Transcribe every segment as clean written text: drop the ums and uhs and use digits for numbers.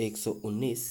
119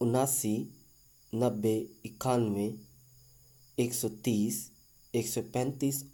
79, 90, 91, 130, 135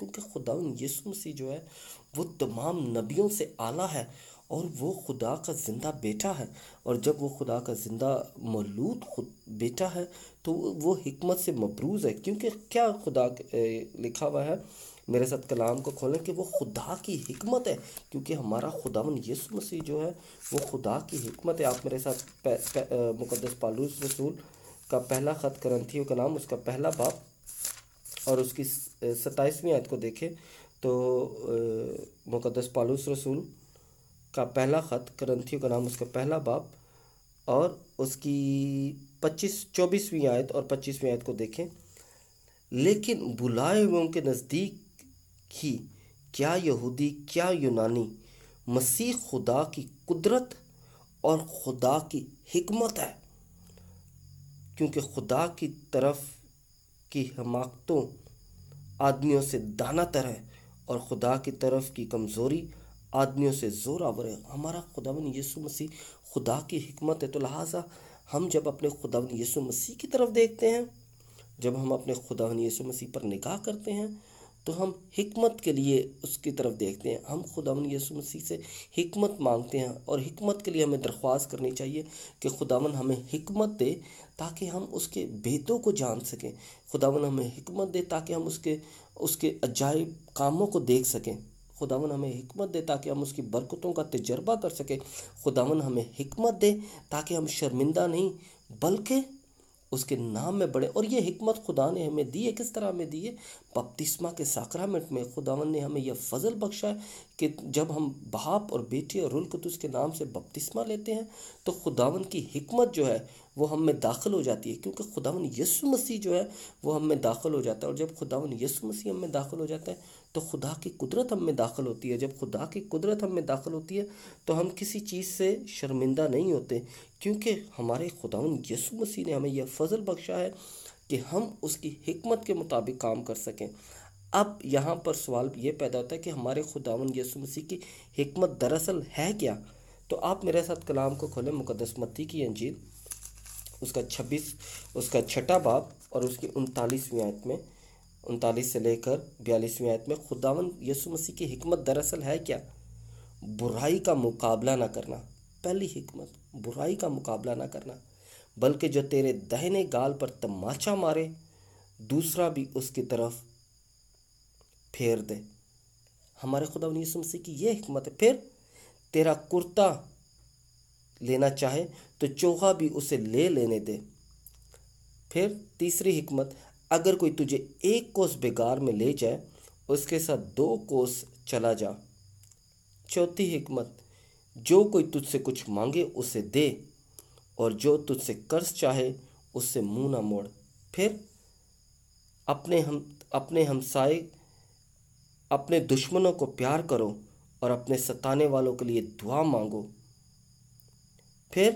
کیونکہ خداوند یسوع مسیح جو ہے وہ تمام نبیوں سے اعلیٰ ہے، اور وہ خدا کا زندہ بیٹا ہے، اور جب وہ خدا کا زندہ مولود بیٹا ہے تو وہ حکمت سے مبروز ہے، کیونکہ کیا خدا لکھا ہوا ہے، میرے ساتھ کلام کو کھولیں، کہ وہ خدا کی حکمت ہے، کیونکہ ہمارا خداوند یسوع مسیح جو ہے وہ خدا کی حکمت ہے۔ آپ میرے ساتھ مقدس پالوس رسول کا پہلا خط کرنتھیوں کا نام، اس کا پہلا باب اور اس کی 27ویں آیت کو دیکھیں تو مقدس پالوس رسول کا پہلا خط کرنتھیوں کا نام، اس کا پہلا باب اور اس کی 24ویں آیت اور 25ویں آیت کو دیکھیں۔ لیکن بلائے ہوئے ان کے نزدیک ہی کیا یہودی کیا یونانی، مسیح خدا کی قدرت اور خدا کی حکمت ہے، کیونکہ خدا کی طرف کی حماقتوں آدمیوں سے دانا تر ہے، اور خدا کی طرف کی کمزوری آدمیوں سے زور آور ہے۔ ہمارا خداوند یسوع مسیح خدا کی حکمت ہے، تو لہٰذا ہم جب اپنے خداوند یسوع مسیح کی طرف دیکھتے ہیں، جب ہم اپنے خداوند یسوع مسیح پر نگاہ کرتے ہیں تو ہم حکمت کے لیے اس کی طرف دیکھتے ہیں، ہم خداوند یسوع مسیح سے حکمت مانگتے ہیں، اور حکمت کے لیے ہمیں درخواست کرنی چاہیے کہ خداوند ہمیں حکمت دے تاکہ ہم اس کے بھیدوں کو جان سکیں، خداوند ہمیں حکمت دے تاکہ ہم اس کے عجائب کاموں کو دیکھ سکیں، خداوند ہمیں حکمت دے تاکہ ہم اس کی برکتوں کا تجربہ کر سکیں، خداوند ہمیں حکمت دے تاکہ ہم شرمندہ نہیں بلکہ اس کے نام میں بڑھے۔ اور یہ حکمت خدا نے ہمیں دی ہے، کس طرح ہمیں دی ہے؟ بپتسمہ کے ساکرامنٹ میں خداوند نے ہمیں یہ فضل بخشا ہے کہ جب ہم باپ اور بیٹے اور روح القدس کے نام سے بپتسمہ لیتے ہیں تو خداوند کی حکمت جو ہے وہ ہم میں داخل ہو جاتی ہے، کیونکہ خداوند یسوع مسیح جو ہے وہ ہم میں داخل ہو جاتا ہے، اور جب خداوند یسوع مسیح ہم میں داخل ہو جاتا ہے تو خدا کی قدرت ہم میں داخل ہوتی ہے۔ جب خدا کی قدرت ہم میں داخل ہوتی ہے تو ہم کسی چیز سے شرمندہ نہیں ہوتے، کیونکہ ہمارے خداوند یسوع مسیح نے ہمیں یہ فضل بخشا ہے کہ ہم اس کی حکمت کے مطابق کام کر سکیں۔ اب یہاں پر سوال یہ پیدا ہوتا ہے کہ ہمارے خداوند یسوع مسیح کی حکمت دراصل ہے کیا؟ تو آپ میرے ساتھ کلام کو کھولیں، مقدس متی کی انجیل، اس کا 6 باب اور اس کی 39ویں آیت میں، 39 سے لے کر 42ویں آیت میں خداوند یسوع مسیح کی حکمت دراصل ہے کیا؟ برائی کا مقابلہ نہ کرنا، پہلی حکمت برائی کا مقابلہ نہ کرنا، بلکہ جو تیرے دہنے گال پر تماچا مارے دوسرا بھی اس کی طرف پھیر دے۔ ہمارے خداوند یسوع مسیح کی یہ حکمت ہے۔ پھر تیرا کرتا لینا چاہے تو چوغا بھی اسے لے لینے دے۔ پھر تیسری حکمت، اگر کوئی تجھے 1 کوس بگار میں لے جائے اس کے ساتھ 2 کوس چلا جا۔ چوتھی حکمت، جو کوئی تجھ سے کچھ مانگے اسے دے، اور جو تجھ سے قرض چاہے اس سے منہ نہ موڑ۔ پھر اپنے ہمسائے اپنے دشمنوں کو پیار کرو اور اپنے ستانے والوں کے لیے دعا مانگو۔ پھر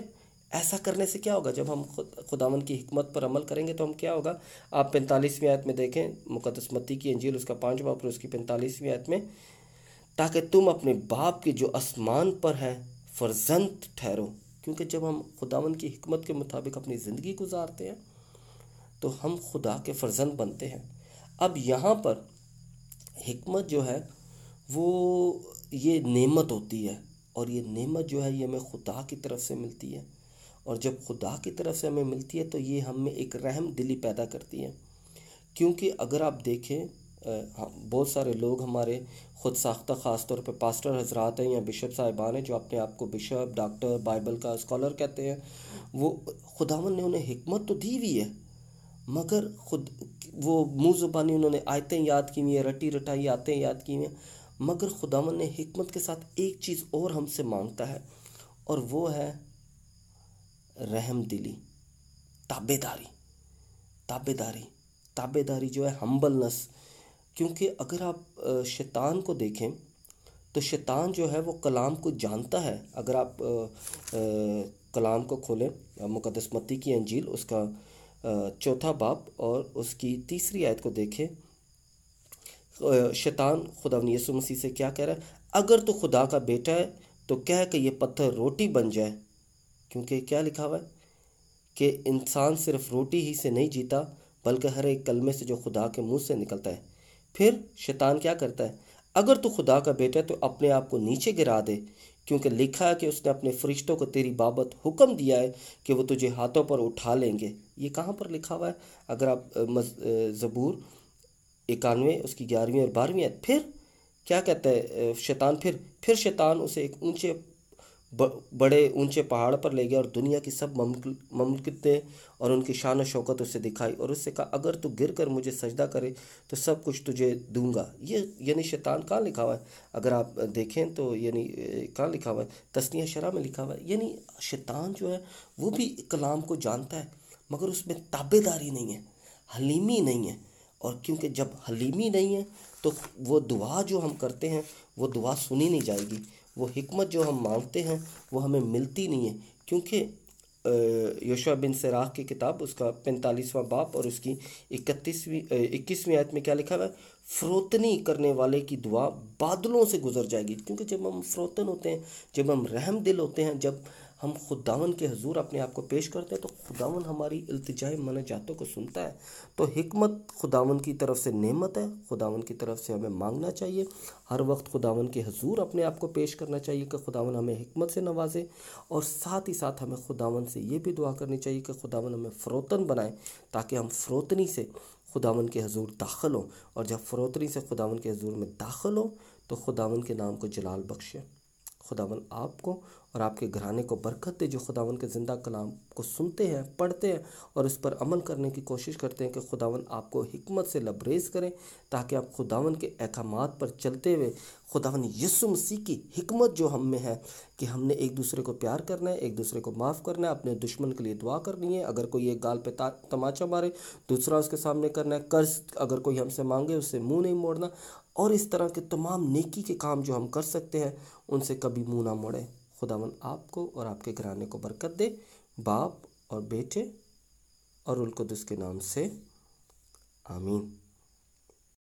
ایسا کرنے سے کیا ہوگا؟ جب ہم خداوند کی حکمت پر عمل کریں گے تو ہم کیا ہوگا؟ آپ 45ویں آیت میں دیکھیں، مقدس متی کی انجیل اس کا 5 باب اور اس کی 45ویں آیت میں، تاکہ تم اپنے باپ کے جو آسمان پر ہے فرزند ٹھہرو۔ کیونکہ جب ہم خداوند کی حکمت کے مطابق اپنی زندگی گزارتے ہیں تو ہم خدا کے فرزند بنتے ہیں۔ اب یہاں پر حکمت جو ہے وہ یہ نعمت ہوتی ہے، اور یہ نعمت جو ہے یہ ہمیں خدا کی طرف سے ملتی ہے، اور جب خدا کی طرف سے ہمیں ملتی ہے تو یہ ہم میں ایک رحم دلی پیدا کرتی ہے۔ کیونکہ اگر آپ دیکھیں بہت سارے لوگ ہمارے خود ساختہ، خاص طور پہ پاسٹر حضرات ہیں یا بشپ صاحبان ہیں جو اپنے آپ کو بشپ، ڈاکٹر، بائبل کا اسکالر کہتے ہیں، وہ خداوند نے انہیں حکمت تو دی ہوئی ہے، مگر وہ منہ زبانی انہوں نے آیتیں یاد کی ہوئی ہیں، رٹی رٹائی آیتیں یاد کی ہوئی ہیں، مگر خداوند نے حکمت کے ساتھ ایک چیز اور ہم سے مانگتا ہے، اور وہ ہے رحم دلی، تابع داری جو ہے ہمبلنس۔ کیونکہ اگر آپ شیطان کو دیکھیں تو شیطان جو ہے وہ کلام کو جانتا ہے۔ اگر آپ کلام کو کھولیں، مقدس متی کی انجیل اس کا 4 باب اور اس کی 3 آیت کو دیکھیں، شیطان خداوند یسوع مسیح سے کیا کہہ رہا ہے؟ اگر تو خدا کا بیٹا ہے تو کہہ کہ یہ پتھر روٹی بن جائے، کیونکہ کیا لکھا ہوا ہے کہ انسان صرف روٹی ہی سے نہیں جیتا بلکہ ہر ایک کلمے سے جو خدا کے منہ سے نکلتا ہے۔ پھر شیطان کیا کرتا ہے؟ اگر تو خدا کا بیٹا ہے تو اپنے آپ کو نیچے گرا دے، کیونکہ لکھا ہے کہ اس نے اپنے فرشتوں کو تیری بابت حکم دیا ہے کہ وہ تجھے ہاتھوں پر اٹھا لیں گے۔ یہ کہاں پر لکھا ہوا ہے؟ اگر آپ زبور 91 اس کی 11ویں اور 12ویں آیت، پھر کیا کہتا ہے شیطان؟ پھر شیطان اسے ایک بڑے اونچے پہاڑ پر لے گیا اور دنیا کی سب مملکتیں اور ان کی شان و شوکت اسے دکھائی، اور اس سے کہا اگر تو گر کر مجھے سجدہ کرے تو سب کچھ تجھے دوں گا۔ یعنی شیطان کہاں لکھا ہوا ہے؟ اگر آپ دیکھیں تو یعنی کہاں لکھا ہوا ہے؟ تثنیہ شرح میں لکھا ہوا ہے۔ یعنی شیطان جو ہے وہ بھی کلام کو جانتا ہے، مگر اس میں تابع داری نہیں ہے، حلیمی نہیں ہے، اور کیونکہ جب حلیمی نہیں ہے تو وہ دعا جو ہم کرتے ہیں وہ دعا سنی نہیں جائے گی، وہ حکمت جو ہم مانگتے ہیں وہ ہمیں ملتی نہیں ہے، کیونکہ یوشع بن سراخ کی کتاب اس کا 45واں باب اور اس کی 21ویں آیت میں کیا لکھا ہوا ہے؟ فروتنی کرنے والے کی دعا بادلوں سے گزر جائے گی۔ کیونکہ جب ہم فروتن ہوتے ہیں، جب ہم رحم دل ہوتے ہیں، جب ہم خداون کے حضور اپنے آپ کو پیش کرتے ہیں تو خداون ہماری التجائے مناجاتوں کو سنتا ہے۔ تو حکمت خداون کی طرف سے نعمت ہے، خداون کی طرف سے ہمیں مانگنا چاہیے، ہر وقت خداون کے حضور اپنے آپ کو پیش کرنا چاہیے کہ خداون ہمیں حکمت سے نوازے، اور ساتھ ہی ساتھ ہمیں خداون سے یہ بھی دعا کرنی چاہیے کہ خداون ہمیں فروتن بنائے، تاکہ ہم فروتنی سے خداون کے حضور داخل ہوں، اور جب فروتنی سے خداون کے حضور میں داخل ہوں تو خداون کے نام کو جلال بخشے۔ خداون آپ کو اور آپ کے گھرانے کو برکت دے، جو خداون کے زندہ کلام کو سنتے ہیں، پڑھتے ہیں اور اس پر عمل کرنے کی کوشش کرتے ہیں، کہ خداون آپ کو حکمت سے لبریز کریں، تاکہ آپ خداون کے احکامات پر چلتے ہوئے خداون یسوع مسیح کی حکمت جو ہم میں ہے کہ ہم نے ایک دوسرے کو پیار کرنا ہے، ایک دوسرے کو معاف کرنا ہے، اپنے دشمن کے لیے دعا کرنی ہے، اگر کوئی ایک گال پہ تماچا مارے دوسرا اس کے سامنے کرنا ہے، قرض اگر کوئی ہم سے مانگے اس سے منہ نہیں موڑنا، اور اس طرح کے تمام نیکی کے کام جو ہم کر سکتے ہیں ان سے کبھی منہ نہ موڑیں۔ خداون آپ کو اور آپ کے گھرانے کو برکت دے، باپ اور بیٹے اور القدس کے نام سے آمین۔